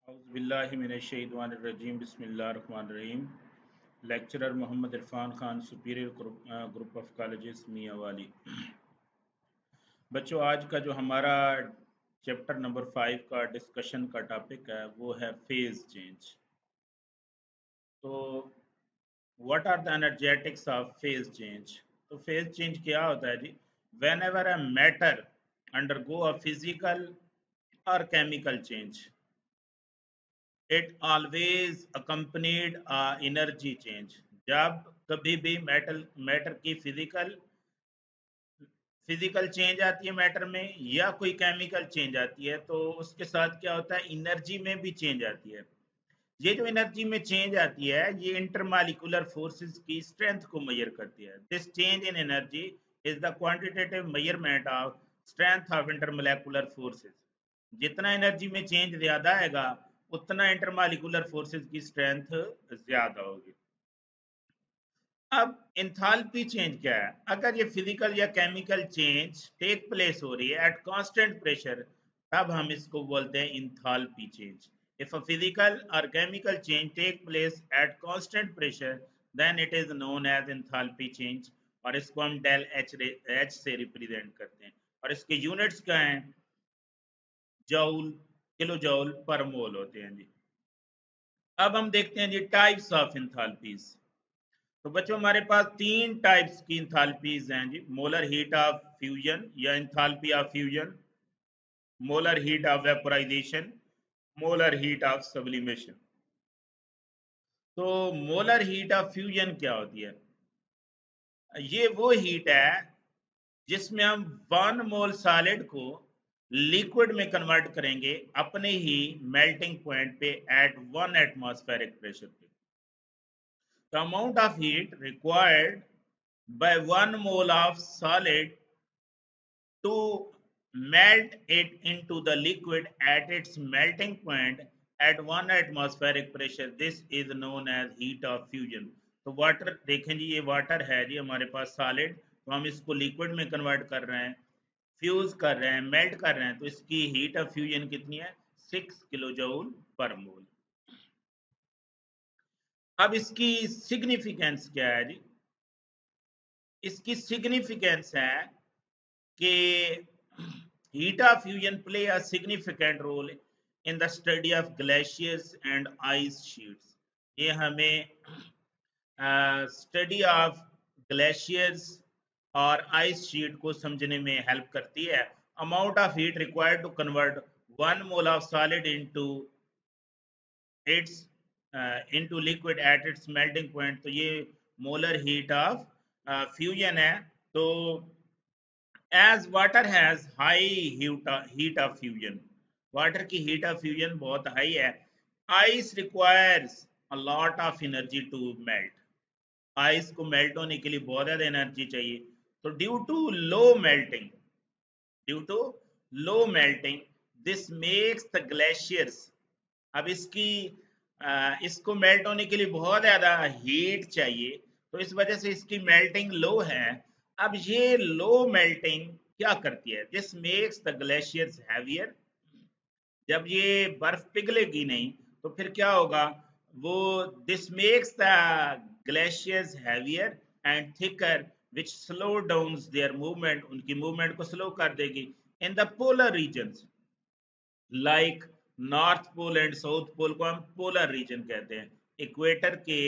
औज़ुबिल्लाहिमिनश्शैतानिर्रजीम बिस्मिल्लाहिर्रहमानिर्रहीम। Lecturer Mohammad Irfan Khan, superior group of colleges Mianwali. बच्चों, आज का जो हमारा चैप्टर नंबर 5 का डिस्कशन का टॉपिक है वो है फेज चेंज। तो what are the energetics of phase change? तो फेज चेंज क्या होता है जी? Whenever a matter undergo a physical और chemical change, it always accompanied energy change. जब कभी भी मैटर की फिजिकल चेंज आती है मैटर में, या कोई केमिकल चेंज आती है, तो उसके साथ क्या होता है, एनर्जी में भी चेंज आती है। ये जो एनर्जी में चेंज आती है, ये इंटरमालिकुलर फोर्सेस की स्ट्रेंथ को मेजर करती है। This change in energy is the quantitative measurement of strength of intermolecular forces. जितना एनर्जी में चेंज ज्यादा आएगा, उतना इंटरमालिकुलर फोर्सेस की स्ट्रेंथ ज्यादा होगी। अब इंथाल्पी चेंज क्या है? अगर ये फिजिकल या केमिकल चेंज टेक प्लेस हो रही है एट कांस्टेंट प्रेशर, तब हम इसको बोलते हैं enthalpy change. If a physical और chemical change take place at constant pressure, then it is known as enthalpy change. और इसको हम डेल एच से रिप्रेजेंट करते हैं, और इसके यूनिट्स क्या हैं? जूल, किलो जूल पर मोल होते हैं जी। अब हम देखते हैं जी टाइप्स ऑफ इंथाल्पीज। तो बच्चों, हमारे पास तीन टाइप्स की इंथाल्पीज हैं जी। मोलर हीट ऑफ फ्यूजन या enthalpy of fusion, molar heat of vaporisation, molar heat of sublimation. तो मोलर हीट ऑफ फ्यूजन क्या होती है? ये वो हीट है जिसमें हम 1 मोल सॉलिड को लिक्विड में कन्वर्ट करेंगे अपने ही मेल्टिंग पॉइंट पे एट 1 एटमॉस्फेरिक प्रेशर पे। The amount of heat required by 1 mole of solid to melt it into the liquid at its melting point at 1 atmospheric pressure, this is known as heat of fusion। तो water देखें जी, ये water है जी हमारे पास solid, तो हम इसको liquid में convert कर रहे हैं, फ्यूज कर रहे हैं, मेल्ट कर रहे हैं, तो इसकी हीट ऑफ फ्यूजन कितनी है? 6 किलो जूल पर मोल। अब इसकी सिग्निफिकेंस क्या है जी? इसकी सिग्निफिकेंस है कि heat of fusion play a significant role in the study of glaciers and ice sheets। ये हमें स्टडी ऑफ ग्लेशियर्स और आइस शीट को समझने में हेल्प करती है। Amount of heat required to convert 1 mole of solid its into liquid at its melting point। तो ये मोलर हीट ऑफ फ्यूजन है। तो as water has high heat of fusion, water की heat of fusion बहुत high है। ice requires a lot of energy to melt, ice को melt होने के लिए बहुत ज्यादा एनर्जी चाहिए। तो due to low melting this makes the glaciers। अब इसको मेल्ट होने के लिए बहुत ज्यादा हीट चाहिए, तो इस वजह से इसकी मेल्टिंग लो है। अब ये लो मेल्टिंग क्या करती है? This makes the glaciers heavier. जब ये बर्फ पिघलेगी नहीं, तो फिर क्या होगा? वो this makes the glaciers heavier and thicker, which slow down their movement, उनकी मूवमेंट को स्लो कर देगी। In the polar regions like north pole and south pole को हम पोलर रीजन कहते हैं। इक्वेटर के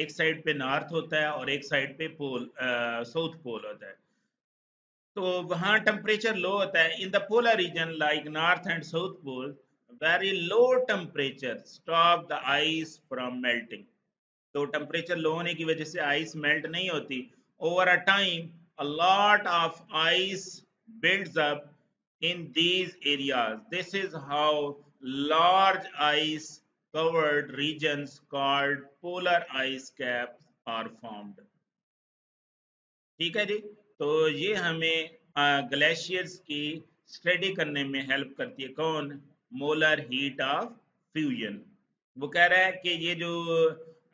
एक साइड पे नॉर्थ होता है और एक साइड पे साउथ पोल होता है, तो वहाँ टेम्परेचर लो होता है। In the polar region like north and south pole, very low temperature stop the ice from melting. तो टेम्परेचर लो होने की वजह से आइस मेल्ट नहीं होती। Over a time a lot of ice builds up in these areas। This is how large ice covered regions called polar ice caps are formed। ठीक है जी। तो ये हमें ग्लेशियर्स की स्टडी करने में हेल्प करती है। कौन? Molar heat of fusion. वो कह रहा है कि ये जो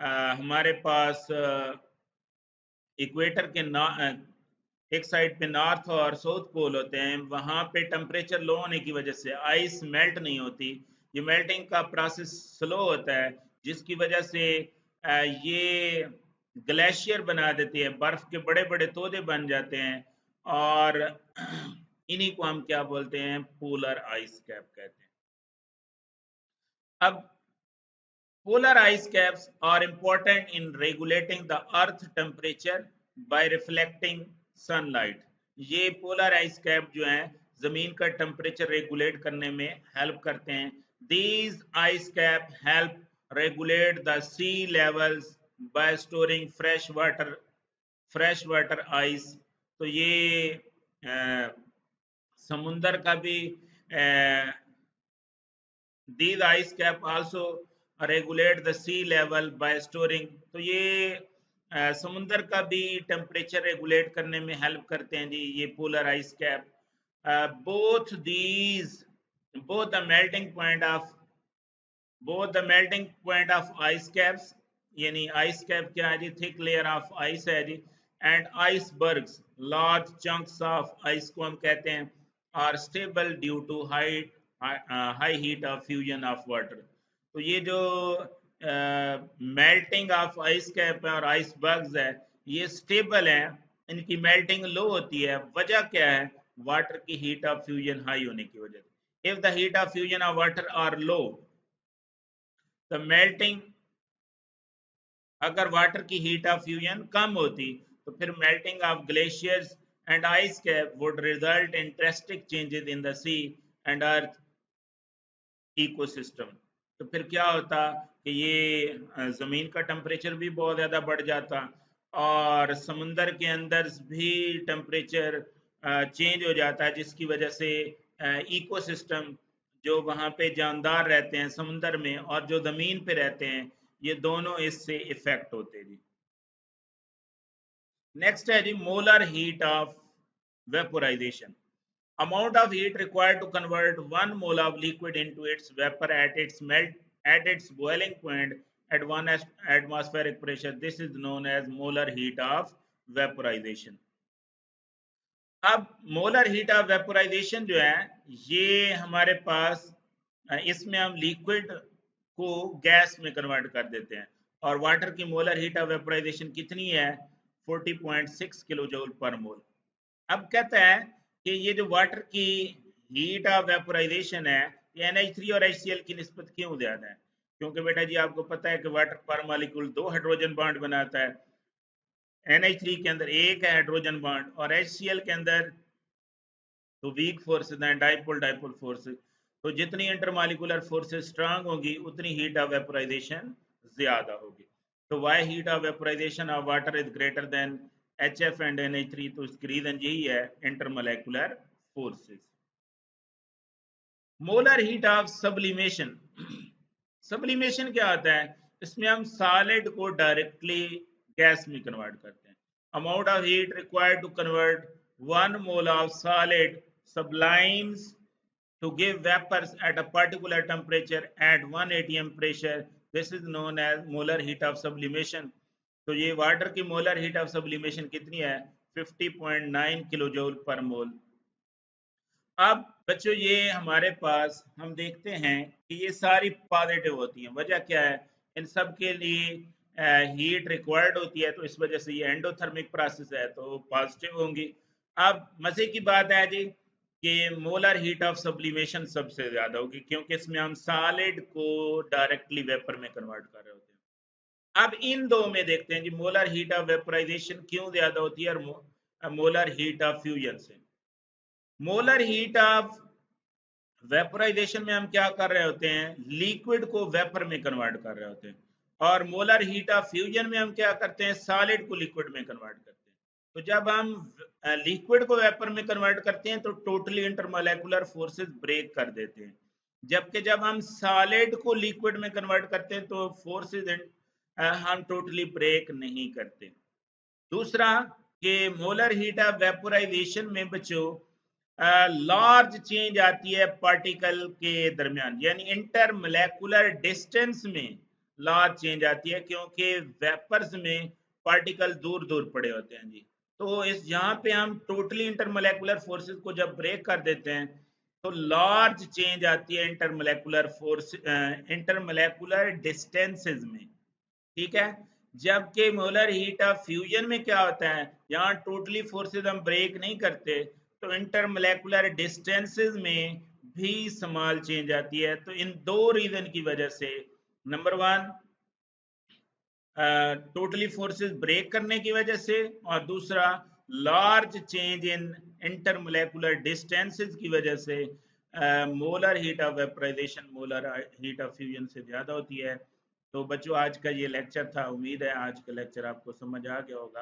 हमारे पास इक्वेटर के एक साइड पे नॉर्थ और साउथ पोल होते हैं, वहां पे टेम्परेचर लो होने की वजह से आइस मेल्ट नहीं होती। ये मेल्टिंग का प्रोसेस स्लो होता है, जिसकी वजह से ये ग्लेशियर बना देती है, बर्फ के बड़े बड़े तोदे बन जाते हैं, और इन्हीं को हम क्या बोलते हैं, पोलर आइस कैप कहते हैं। अब polar ice caps are important in regulating the earth temperature by reflecting sunlight. ये polar ice cap जो हैं जमीन का टेम्परेचर रेगुलेट करने में हेल्प करते हैं. These ice cap help regulate the sea levels by storing fresh water ice. तो ये समुंदर का भी these ice cap also regulate the sea level by storing. तो ये समुंदर का भी टेम्परेचर रेगुलेट करने में हेल्प करते हैं जी ये polar ice cap. both the melting point of ice caps, यानी आइस कैप क्या है जी, थिक लेयर ऑफ आइस है जी, and icebergs, large chunks of ice को हम कहते हैं, are stable due to high heat of fusion of water. तो ये जो मेल्टिंग ऑफ आइस कैप है और आइसबर्ग्स है, ये स्टेबल है, इनकी मेल्टिंग लो होती है. वजह क्या है, वाटर की हीट ऑफ फ्यूजन हाई होने की वजह से. If the heat of fusion of water are low, the melting, अगर वाटर की हीट ऑफ फ्यूजन कम होती तो फिर melting of glaciers and ice cap would result in drastic changes in the sea and earth ecosystem. तो फिर क्या होता कि ये जमीन का टेम्परेचर भी बहुत ज्यादा बढ़ जाता, और समुंदर के अंदर भी टेम्परेचर चेंज हो जाता है, जिसकी वजह से इकोसिस्टम, जो वहां पे जानदार रहते हैं समुंदर में और जो जमीन पे रहते हैं, ये दोनों इससे इफेक्ट होते जी. नेक्स्ट है जी molar heat of vaporisation. Amount of heat required to convert 1 mole of liquid into its vapor at its boiling point at 1 atmospheric pressure. This is known as molar heat of vaporization. अब molar heat of vaporisation जो है, ये हमारे पास इसमें हम liquid को gas में convert कर देते हैं, और वाटर की मोलर हीट ऑफ वेपोराइजेशन कितनी है, 40.6 किलो जूल पर मोल. अब कहता है कि ये जो वाटर की हीट ऑफ वेपोराइजेशन है, ये NH3 और HCl की निस्बत क्यों ज्यादा है, क्योंकि बेटा जी आपको पता है कि वाटर पर मॉलिक्यूल 2 हाइड्रोजन बॉन्ड बनाता है. NH3 के अंदर एक है हाइड्रोजन बॉन्ड, और HCl के अंदर तो वीक फोर्सेस हैं, डाइपोल फोर्सेस. तो जितनी इंटरमॉलिक्यूलर फोर्सेस स्ट्रांग होगी, उतनी हीट ऑफ वेपोराइजेशन ज्यादा होगी. तो why heat of vaporisation of water is greater than HF and NH3, तो इसकी रीजन यही है, intermolecular forces. Molar heat of sublimation. Sublimation क्या होता है, इसमें हम सॉलिड को डायरेक्टली गैस में कन्वर्ट करते हैं. Amount of heat required to convert 1 mole of solid sublimes to give vapors at a particular temperature at 1 atm pressure. This is known as molar heat of sublimation. तो ये water की molar heat of sublimation कितनी है, 50.9 kilo joule पर मोल. अब बच्चों ये हमारे पास हम देखते हैं कि ये सारी पॉजिटिव होती हैं. वजह क्या है, इन सब के लिए हीट रिक्वायर्ड होती है, तो इस वजह से ये एंडोथर्मिक प्रोसेस है, तो पॉजिटिव होंगी. अब मजे की बात है जी कि मोलर हीट ऑफ सब्लिमेशन सबसे ज्यादा होगी, क्योंकि इसमें हम सॉलिड को डायरेक्टली वेपर में कन्वर्ट कर रहे होते हैं. अब इन दो में देखते हैं जी मोलर हीट ऑफ वेपराइजेशन क्यों ज्यादा होती है और मोलर हीट ऑफ फ्यूजन से. मोलर हीट ऑफ वेपराइजेशन में हम क्या कर रहे होते हैं, लिक्विड को वेपर में कन्वर्ट कर रहे होते हैं, और मोलर हीट ऑफ फ्यूजन में हम क्या करते हैं, सॉलिड को लिक्विड में कन्वर्ट करते हैं. तो जब हम लिक्विड को वेपर में कन्वर्ट करते हैं तो टोटली इंटरमोलेकुलर फोर्सेस ब्रेक कर देते हैं, जबकि जब हम सॉलिड को लिक्विड में कन्वर्ट करते हैं तो फोर्सेस हम टोटली ब्रेक नहीं करते. दूसरा कि मोलर हीट ऑफ वेपोराइजेशन में बच्चों लार्ज चेंज आती है पार्टिकल के दरमियान, यानी इंटरमोलेकुलर डिस्टेंस में लार्ज चेंज आती है, क्योंकि वेपर्स में पार्टिकल दूर दूर पड़े होते हैं जी. तो इस यहाँ पे हम टोटली इंटरमोलेकुलर फोर्सेस को जब ब्रेक कर देते हैं तो लार्ज चेंज आती है इंटरमोलेकुलर फोर्स, इंटरमोलेकुलर डिस्टेंसेस में, ठीक है। जबकि मोलर हीट ऑफ फ्यूजन में क्या होता है, यहाँ टोटली फोर्सेस हम ब्रेक नहीं करते, तो इंटरमोलेकुलर डिस्टेंसेस में भी स्मॉल चेंज आती है। तो इन दो रीजन की वजह से, number one totally forces break करने की वजह से, और दूसरा large change in intermolecular distances की वजह से molar heat of vaporisation molar heat of fusion से ज्यादा होती है। तो बच्चों आज का ये लेक्चर था, उम्मीद है आज का लेक्चर आपको समझ आ गया होगा।